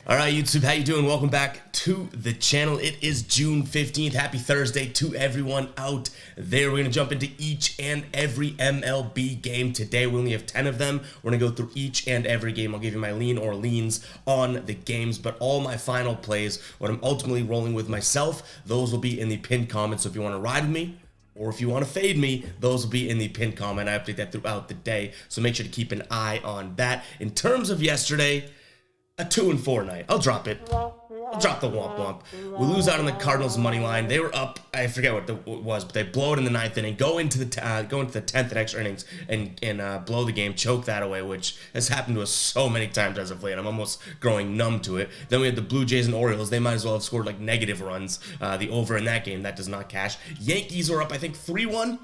All right, YouTube, how you doing? Welcome back to the channel. It is June 15th. Happy Thursday to everyone out there. We're going to jump into each and every MLB game today. We only have 10 of them. We're going to go through each and every game. I'll give you my lean or leans on the games, but all my final plays, what I'm ultimately rolling with myself, those will be in the pinned comments. So if you want to ride with me, or if you want to fade me, those will be in the pinned comment. I update that throughout the day, so make sure to keep an eye on that. In terms of yesterday, a 2-4 night. I'll drop it. I'll drop the womp womp. We lose out on the Cardinals money line. They were up. I forget what it was, but they blow it in the ninth inning. Go into the 10th and extra innings and blow the game. Choke that away, which has happened to us so many times as of late. I'm almost growing numb to it. Then we had the Blue Jays and Orioles. They might as well have scored like negative runs. The over in that game, that does not cash. Yankees were up, I think, 3-1.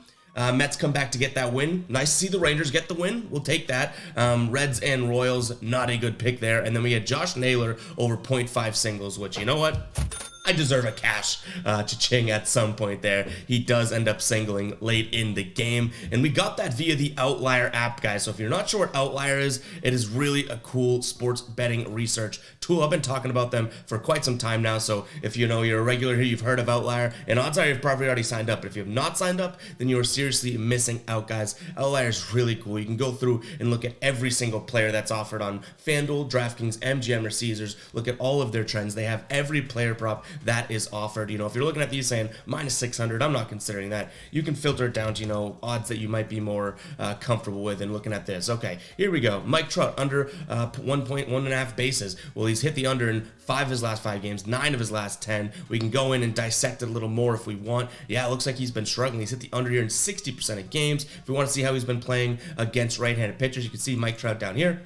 Mets come back to get that win. Nice to see the Rangers get the win. We'll take that. Reds and Royals, not a good pick there. And then we had Josh Naylor over 0.5 singles, which, you know what? I deserve a cash cha-ching at some point there. He does end up singling late in the game. And we got that via the Outlier app, guys. So if you're not sure what Outlier is, it is really a cool sports betting research tool. I've been talking about them for quite some time now. So if you know you're a regular here, you've heard of Outlier, and odds are you've probably already signed up. But if you have not signed up, then you are seriously missing out, guys. Outlier is really cool. You can go through and look at every single player that's offered on FanDuel, DraftKings, MGM, or Caesars. Look at all of their trends. They have every player prop that is offered. You know, if you're looking at these saying minus 600, I'm not considering that. You can filter it down to, you know, odds that you might be more comfortable with, and looking at this. Okay, here we go. Mike Trout under 1.5 bases. Well, he's hit the under in 5 of his last 5 games, 9 of his last 10. We can go in and dissect it a little more if we want. Yeah, it looks like he's been struggling. He's hit the under here in 60% of games. If we want to see how he's been playing against right-handed pitchers, you can see Mike Trout down here.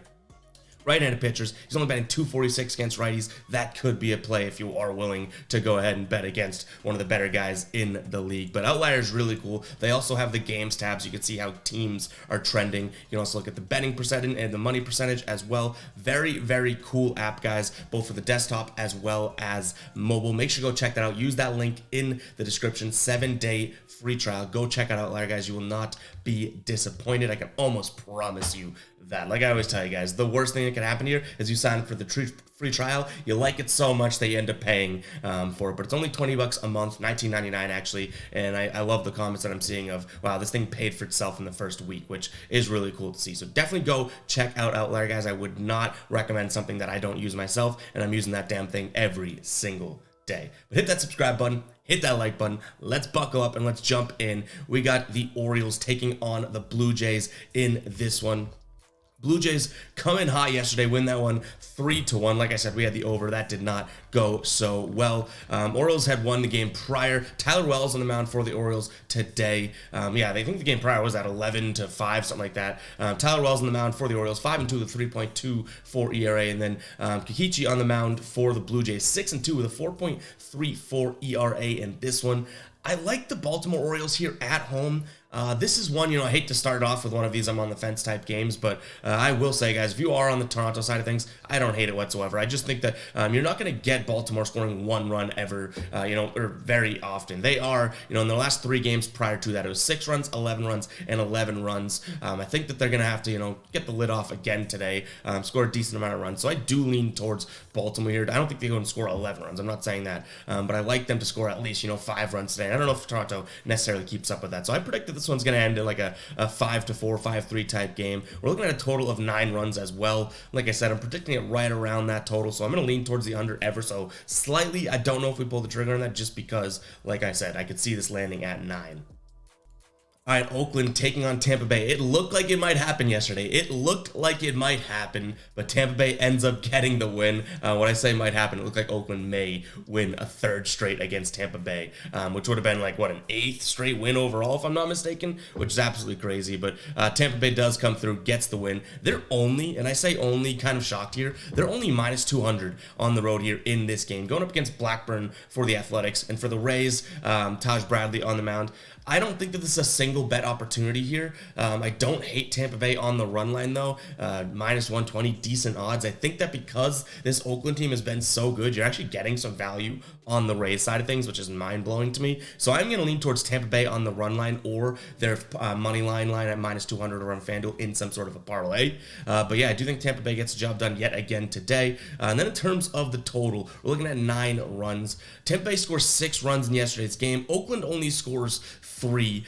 Right-handed pitchers, he's only batting .246 against righties. That could be a play if you are willing to go ahead and bet against one of the better guys in the league. But Outlier is really cool. They also have the games tabs. You can see how teams are trending. You can also look at the betting percentage and the money percentage as well. Very, very cool app, guys, both for the desktop as well as mobile. Make sure to go check that out. Use that link in the description. 7-day free trial. Go check out Outlier, guys. You will not be disappointed. I can almost promise you that. Like I always tell you guys, the worst thing that can happen here is you sign up for the free trial, you like it so much that you end up paying for it. But it's only $20 a month, $19.99 actually, and I love the comments that I'm seeing of, wow, this thing paid for itself in the first week, which is really cool to see. So definitely go check out Outlier, guys. I would not recommend something that I don't use myself, and I'm using that damn thing every single day. But hit that subscribe button, hit that like button. Let's buckle up and let's jump in. We got the Orioles taking on the Blue Jays in this one. Blue Jays come in hot yesterday, win that one 3-1. Like I said, we had the over. That did not go so well. Orioles had won the game prior. Tyler Wells on the mound for the Orioles today. Yeah, they think the game prior was at 11-5, something like that. Tyler Wells on the mound for the Orioles, 5-2 with a 3.24 ERA, and then Kikichi on the mound for the Blue Jays, 6-2 with a 4.34 ERA in this one. I like the Baltimore Orioles here at home. This is one, you know, I hate to start off with one of these I'm on the fence type games, but I will say, guys, if you are on the Toronto side of things, I don't hate it whatsoever. I just think that you're not going to get Baltimore scoring one run ever, you know, or very often. They are, you know, in the last 3 games prior to that, it was 6 runs, 11 runs, and 11 runs. I think that they're going to have to, you know, get the lid off again today, score a decent amount of runs. So I do lean towards Baltimore here. I don't think they're going to score 11 runs. I'm not saying that, but I like them to score at least, you know, 5 runs today. I don't know if Toronto necessarily keeps up with that. So I predict that this one's going to end in like a 5-4, 5-3 type game. We're looking at a total of 9 runs as well. Like I said, I'm predicting it right around that total, so I'm going to lean towards the under ever so slightly. I don't know if we pull the trigger on that just because, like I said, I could see this landing at 9. All right, Oakland taking on Tampa Bay. It looked like it might happen yesterday. It looked like it might happen, but Tampa Bay ends up getting the win. When I say might happen, it looked like Oakland may win a 3rd straight against Tampa Bay, which would have been like, what, an 8th straight win overall, if I'm not mistaken, which is absolutely crazy. But Tampa Bay does come through, gets the win. They're only, and I say only, kind of shocked here, they're only minus 200 on the road here in this game, going up against Blackburn for the Athletics, and for the Rays, Taj Bradley on the mound. I don't think that this is a single bet opportunity here. I don't hate Tampa Bay on the run line though. Minus 120, decent odds. I think that because this Oakland team has been so good, you're actually getting some value on the Rays side of things, which is mind-blowing to me. So I'm going to lean towards Tampa Bay on the run line or their money line at minus 200 or on FanDuel in some sort of a parlay. But yeah, I do think Tampa Bay gets the job done yet again today. And then in terms of the total, we're looking at 9 runs. Tampa Bay scores 6 runs in yesterday's game. Oakland only scores 3,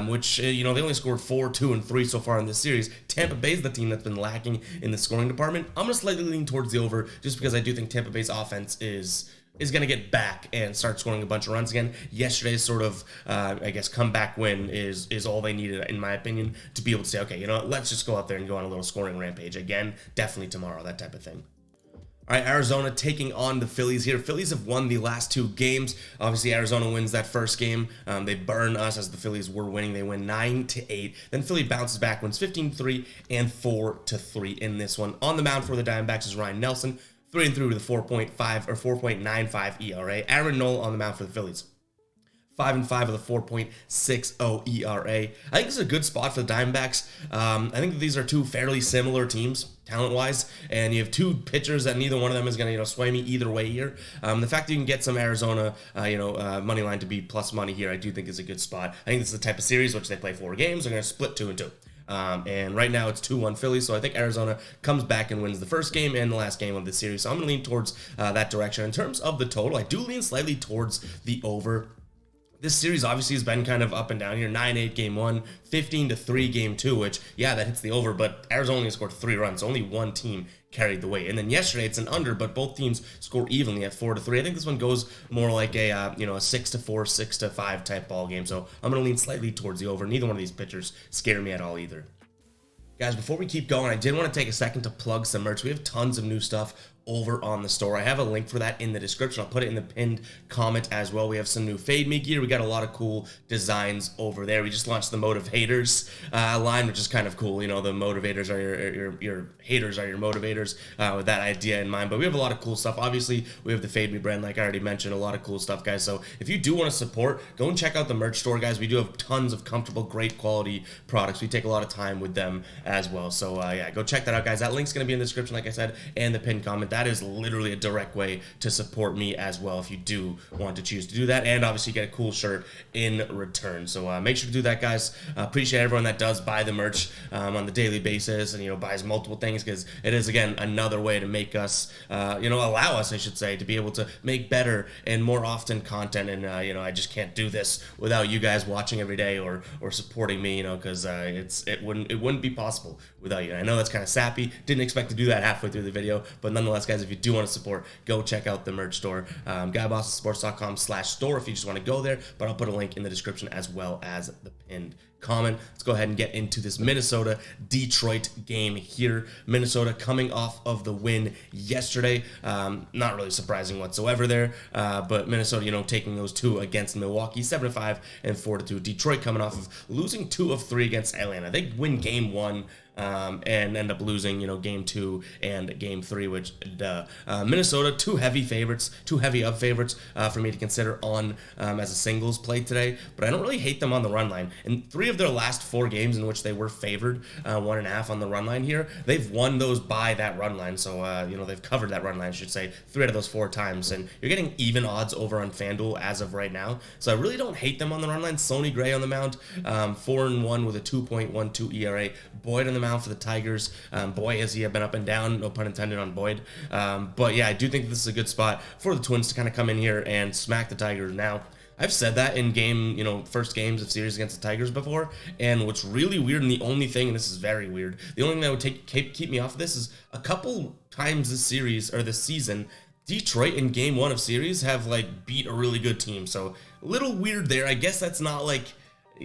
which, they only scored 4, 2, and 3 so far in this series. Tampa Bay's the team that's been lacking in the scoring department. I'm going to slightly lean towards the over just because I do think Tampa Bay's offense is going to get back and start scoring a bunch of runs again. Yesterday's sort of, comeback win is all they needed, in my opinion, to be able to say, okay, let's just go out there and go on a little scoring rampage again. Definitely tomorrow, that type of thing. All right, Arizona taking on the Phillies here. Phillies have won the last 2 games. Obviously, Arizona wins that first game. They burn us as the Phillies were winning. They win 9-8. Then Philly bounces back, wins 15-3 and 4-3 in this one. On the mound for the Diamondbacks is Ryan Nelson, 3-3 with a 4.5 or 4.95 ERA. Aaron Nola on the mound for the Phillies, 5-5 with a 4.60 ERA. I think this is a good spot for the Diamondbacks. I think that these are 2 fairly similar teams, talent-wise, and you have 2 pitchers that neither one of them is going to, sway me either way here. The fact that you can get some Arizona, money line to be plus money here, I do think is a good spot. I think this is the type of series which they play 4 games. They're going to split 2-2. And right now it's 2-1 Phillies, so I think Arizona comes back and wins the first game and the last game of the series. So I'm going to lean towards that direction. In terms of the total, I do lean slightly towards the over. This series obviously has been kind of up and down here. 9-8 game 1, 15-3 game 2, which, yeah, that hits the over, but Arizona only scored 3 runs. Only one team carried the weight. And then yesterday it's an under, but both teams score evenly at 4-3. I think this one goes more like a 6-4, 6-5 type ball game. So I'm going to lean slightly towards the over. Neither one of these pitchers scare me at all either. Guys, before we keep going, I did want to take a second to plug some merch. We have tons of new stuff over on the store. I have a link for that in the description. I'll put it in the pinned comment as well. We have some new Fade Me gear. We got a lot of cool designs over there. We just launched the Motivators line, which is kind of cool. The motivators are your haters are your motivators, with that idea in mind. But we have a lot of cool stuff. Obviously, we have the Fade Me brand, like I already mentioned, a lot of cool stuff, guys. So if you do want to support, go and check out the merch store, guys. We do have tons of comfortable, great quality products. We take a lot of time with them as well. So yeah, go check that out, guys. That link's going to be in the description, like I said, and the pinned comment. That is literally a direct way to support me as well if you do want to choose to do that, and obviously get a cool shirt in return. So make sure to do that, guys. Appreciate everyone that does buy the merch on the daily basis and buys multiple things, because it is, again, another way to make us allow us, I should say, to be able to make better and more often content. And I just can't do this without you guys watching every day or supporting me, because it wouldn't be possible without you. And I know that's kind of sappy. Didn't expect to do that halfway through the video, but nonetheless, guys, if you do want to support, go check out the merch store, GuyBostonSports.com/store if you just want to go there, but I'll put a link in the description as well as the pinned comment. Let's go ahead and get into this Minnesota-Detroit game here. Minnesota coming off of the win yesterday. Not really surprising whatsoever there, but Minnesota, taking those 2 against Milwaukee, 7-5 and 4-2. Detroit coming off of losing 2 of 3 against Atlanta. They win game 1 and end up losing, game 2 and game 3, which Minnesota, 2 heavy favorites, 2 heavy up favorites for me to consider on as a singles play today, but I don't really hate them on the run line. In 3 of their last 4 games in which they were favored 1.5 on the run line here, they've won those by that run line. So they've covered that run line, I should say, 3 out of those 4 times, and you're getting even odds over on FanDuel as of right now. So I really don't hate them on the run line. Sonny Gray on the mound, 4-1 with a 2.12 ERA. Boyd on the mound for the Tigers. Boy, has he been up and down, no pun intended on Boyd. But yeah, I do think this is a good spot for the Twins to kind of come in here and smack the Tigers. Now, I've said that in first games of series against the Tigers before, and what's really weird, and the only thing, and this is very weird, the only thing that would keep me off of this is a couple times this series, or this season, Detroit in game 1 of series have beat a really good team. So a little weird there. I guess that's not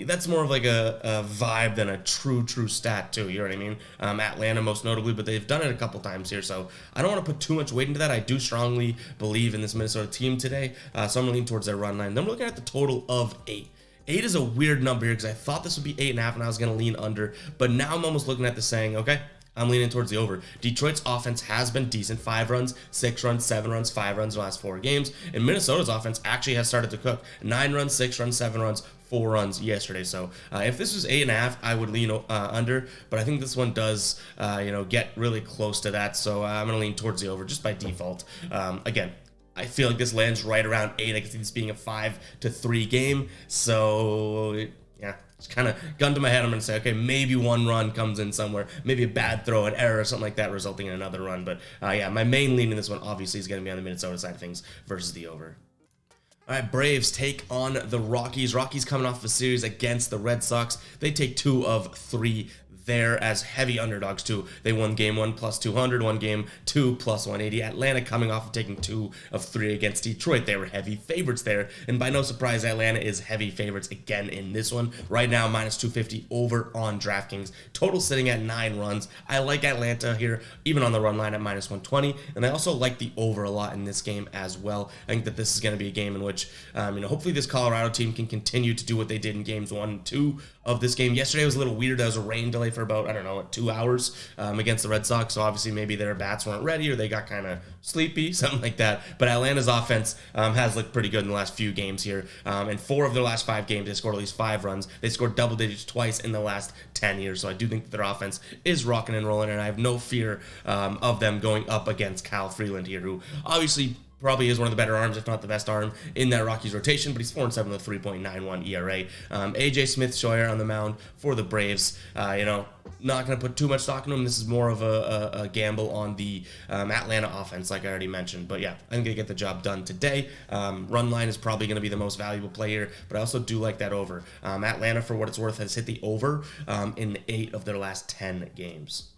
that's more of a vibe than a true stat too, you know what I mean? Atlanta most notably, but they've done it a couple times here, so I don't want to put too much weight into that. I do strongly believe in this Minnesota team today, so I'm going to lean towards their run line. Then we're looking at the total of 8. 8 is a weird number here because I thought this would be 8.5 and I was going to lean under, but now I'm almost looking at this saying, okay, I'm leaning towards the over. Detroit's offense has been decent. 5 runs, 6 runs, 7 runs, 5 runs in the last 4 games. And Minnesota's offense actually has started to cook. 9 runs, 6 runs, 7 runs, 4 runs yesterday. So if this was 8.5, I would lean under, but I think this one does, get really close to that. So I'm going to lean towards the over just by default. Again, I feel like this lands right around 8. I can see this being a 5-3 game. So yeah, it's kind of gun to my head. I'm going to say, okay, maybe 1 run comes in somewhere, maybe a bad throw, an error, or something like that, resulting in another run. But yeah, my main lean in this one obviously is going to be on the Minnesota side of things versus the over. All right, Braves take on the Rockies. Rockies coming off a series against the Red Sox. They take 2 of 3 there as heavy underdogs too. They won game 1 plus 200, won game 2 plus 180. Atlanta coming off of taking 2 of 3 against Detroit. They were heavy favorites there, and by no surprise, Atlanta is heavy favorites again in this one. Right now, minus 250 over on DraftKings. Total sitting at 9 runs. I like Atlanta here, even on the run line at minus 120, and I also like the over a lot in this game as well. I think that this is going to be a game in which, hopefully this Colorado team can continue to do what they did in games 1 and 2 of this game. Yesterday was a little weird. There was a rain delay for about, 2 hours against the Red Sox. So obviously maybe their bats weren't ready or they got kind of sleepy, something like that. But Atlanta's offense has looked pretty good in the last few games here. In 4 of their last 5 games, they scored at least 5 runs. They scored double digits twice in the last 10 years. So I do think that their offense is rocking and rolling, and I have no fear of them going up against Kyle Freeland here, who obviously probably is one of the better arms, if not the best arm, in that Rockies rotation, but he's 4-7 with a 3.91 ERA. AJ Smith-Sawyer on the mound for the Braves. Not going to put too much stock in him. This is more of a gamble on the Atlanta offense, like I already mentioned. But yeah, I'm going to get the job done today. Run line is probably going to be the most valuable play here, but I also do like that over. Atlanta, for what it's worth, has hit the over in 8 of their last 10 games.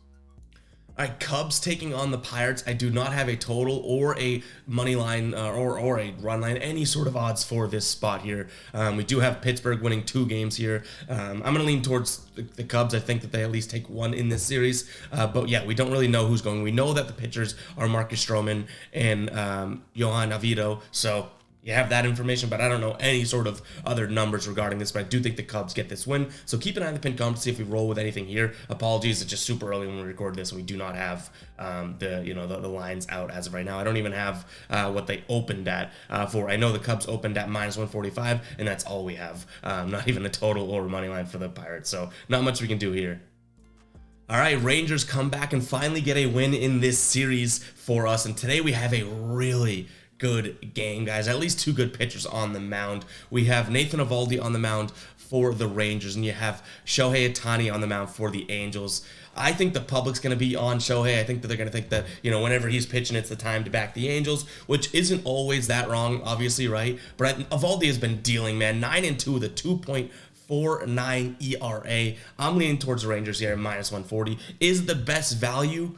All right, Cubs taking on the Pirates. I do not have a total or a money line or a run line, any sort of odds for this spot here. We do have Pittsburgh winning 2 games here. I'm going to lean towards the Cubs. I think that they at least take 1 in this series. But yeah, we don't really know who's going. We know that the pitchers are Marcus Stroman and Johan Oviedo. So you have that information, but I don't know any sort of other numbers regarding this, but I do think the Cubs get this win. So keep an eye on the pinned comment to see if we roll with anything here. Apologies, it's just super early when we record this, and we do not have the lines out as of right now. I don't even have what they opened at for. I know the Cubs opened at minus 145, and that's all we have. Not even a total or money line for the Pirates, so not much we can do here. All right, Rangers come back and finally get a win in this series for us, and today we have a really good game, guys. At least 2 good pitchers on the mound. We have Nathan Eovaldi on the mound for the Rangers, and you have Shohei Ohtani on the mound for the Angels. I think the public's going to be on Shohei. I think that they're going to think that, whenever he's pitching, it's the time to back the Angels, which isn't always that wrong, obviously, right? But Eovaldi has been dealing, man. 9-2 with a 2.49 ERA. I'm leaning towards the Rangers here at minus 140. Is the best value?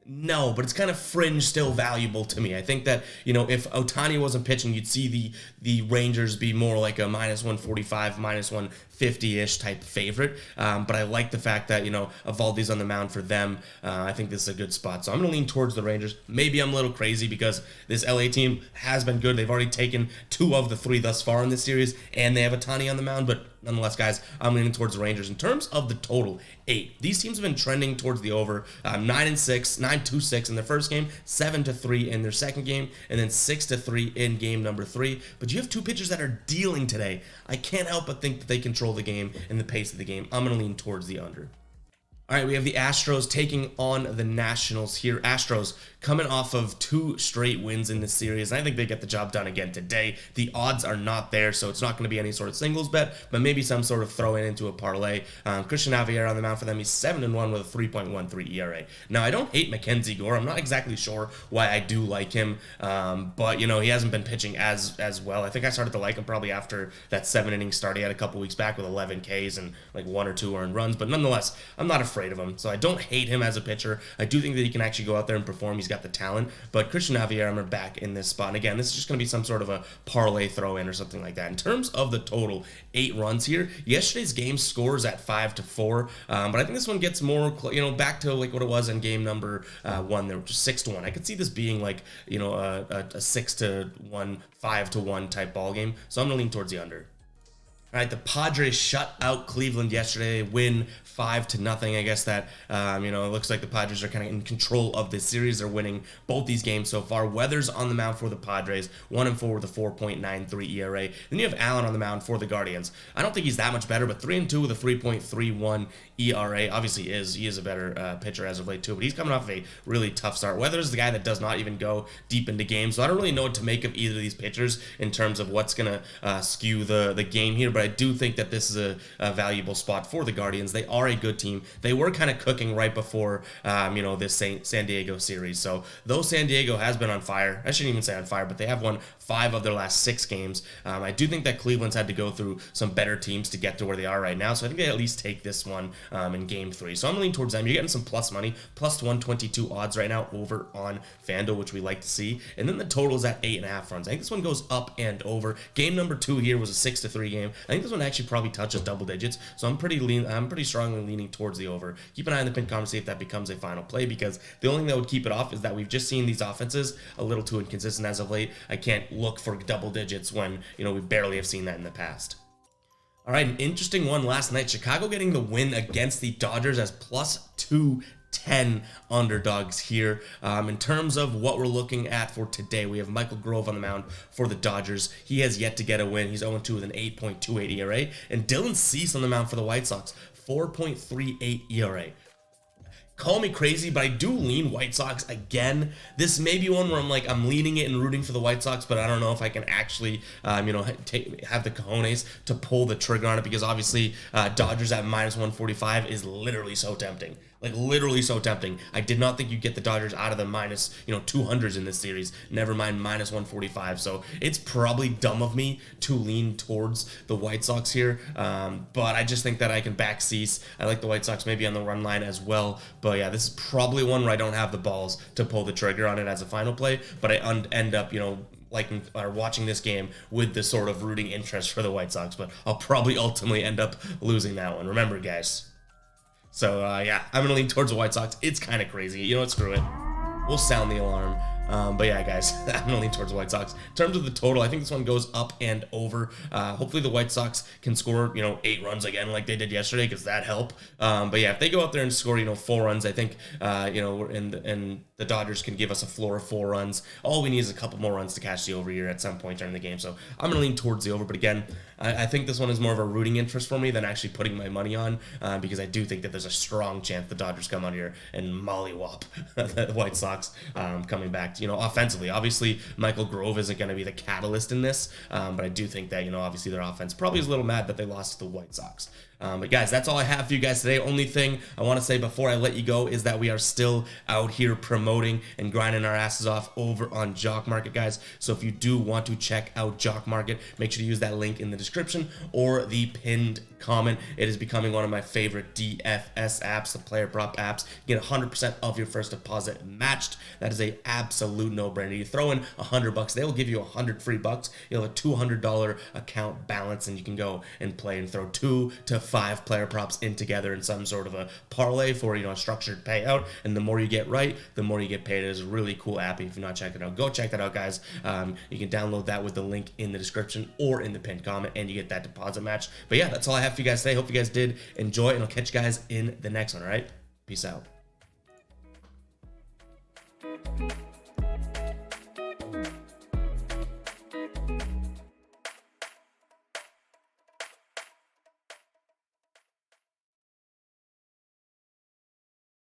No, but it's kind of fringe still valuable to me. I think that, if Ohtani wasn't pitching, you'd see the Rangers be more like a minus 145, minus 150-ish type favorite. But I like the fact that, Eovaldi's on the mound for them. I think this is a good spot. So I'm going to lean towards the Rangers. Maybe I'm a little crazy because this LA team has been good. They've already taken 2 of the 3 thus far in this series, and they have Ohtani on the mound, but nonetheless, guys, I'm leaning towards the Rangers. In terms of the total, 8. These teams have been trending towards the over. 9-2-6 in their first game, 7-3 in their second game, and then 6-3 in game number 3. But you have 2 pitchers that are dealing today. I can't help but think that they control the game and the pace of the game. I'm going to lean towards the under. All right, we have the Astros taking on the Nationals here. Astros coming off of 2 straight wins in this series. I think they get the job done again today. The odds are not there, so it's not going to be any sort of singles bet, but maybe some sort of throw in into a parlay. Christian Javier on the mound for them. He's 7-1 with a 3.13 ERA. Now, I don't hate Mackenzie Gore. I'm not exactly sure why I do like him, but, he hasn't been pitching as well. I think I started to like him probably after that 7-inning start he had a couple weeks back with 11 Ks and like 1 or 2 earned runs, but nonetheless, I'm not afraid of him, so I don't hate him as a pitcher. I do think that he can actually go out there and perform. He's got the talent, but Christian Javier, I'm back in this spot. And again, this is just going to be some sort of a parlay throw in or something like that. In terms of the total, 8 runs here. Yesterday's game scores at 5-4, but I think this one gets more, back to like what it was in game number 1. They were just 6-1. I could see this being like, a 6-1, 5-1 type ball game. So I'm going to lean towards the under. All right, the Padres shut out Cleveland yesterday, win 5-0. I guess that, it looks like the Padres are kind of in control of this series. They're winning both these games so far. Weather's on the mound for the Padres, 1-4 with a 4.93 ERA. Then you have Allen on the mound for the Guardians. I don't think he's that much better, but 3-2 with a 3.31 ERA. Obviously, he is a better pitcher as of late too, but he's coming off a really tough start. Weather's the guy that does not even go deep into games, so I don't really know what to make of either of these pitchers in terms of what's going to skew the game here, but I do think that this is a valuable spot for the Guardians. They are a good team. They were kind of cooking right before, this San Diego series. So though San Diego has been on fire, I shouldn't even say on fire, but they have won 5 of their last 6 games. I do think that Cleveland's had to go through some better teams to get to where they are right now. So I think they at least take this one in game 3. So I'm leaning towards them. You're getting some plus money, plus 122 odds right now over on FanDuel, which we like to see. And then the total is at 8.5 runs. I think this one goes up and over. Game number 2 here was a 6-3 game. I think this one actually probably touches double digits. So I'm pretty strongly leaning towards the over. Keep an eye on the pin comment, see if that becomes a final play, because the only thing that would keep it off is that we've just seen these offenses a little too inconsistent as of late. I can't look for double digits when, we barely have seen that in the past. All right, an interesting one last night. Chicago getting the win against the Dodgers as plus 210 underdogs here. In terms of what we're looking at for today, we have Michael Grove on the mound for the Dodgers. He has yet to get a win. He's 0-2 with an 8.28 ERA. And Dylan Cease on the mound for the White Sox, 4.38 ERA. Call me crazy, but I do lean White Sox again. This may be one where I'm leaning it and rooting for the White Sox, but I don't know if I can actually, have the cojones to pull the trigger on it, because obviously Dodgers at minus 145 is literally so tempting. Literally so tempting. I did not think you'd get the Dodgers out of the minus, 200s in this series. Never mind minus 145. So it's probably dumb of me to lean towards the White Sox here. But I just think that I can back Cease. I like the White Sox maybe on the run line as well. But yeah, this is probably one where I don't have the balls to pull the trigger on it as a final play. But I end up, watching this game with this sort of rooting interest for the White Sox. But I'll probably ultimately end up losing that one. Remember, guys. So, I'm going to lean towards the White Sox. It's kind of crazy. You know what? Screw it. We'll sound the alarm. But yeah, guys, I'm going to lean towards the White Sox. In terms of the total, I think this one goes up and over. Hopefully the White Sox can score, 8 runs again like they did yesterday, because that help. But yeah, if they go out there and score, 4 runs, I think, and the Dodgers can give us a floor of 4 runs. All we need is a couple more runs to catch the over here at some point during the game. So I'm going to lean towards the over. But again, I think this one is more of a rooting interest for me than actually putting my money on, because I do think that there's a strong chance the Dodgers come out here and mollywop the White Sox coming back. Offensively, obviously Michael Grove isn't going to be the catalyst in this, but I do think that, obviously their offense probably is a little mad that they lost to the White Sox. But guys, that's all I have for you guys today. Only thing I want to say before I let you go is that we are still out here promoting and grinding our asses off over on Jock Market, guys. So if you do want to check out Jock Market, make sure to use that link in the description or the pinned comment. It is becoming one of my favorite DFS apps, the player prop apps. You get 100% of your first deposit matched. That is a absolute no-brainer. You throw in $100, they will give you 100 free bucks. You'll have a $200 account balance, and you can go and play and throw 2 to 5 player props in together in some sort of a parlay for a structured payout. And the more you get right, the more you get paid. It is a really cool app. If you're not checking it out, go check that out, guys. You can download that with the link in the description or in the pinned comment, and you get that deposit match. But yeah, that's all I have for you guys today. Hope you guys did enjoy, and I'll catch you guys in the next one. All right, peace out.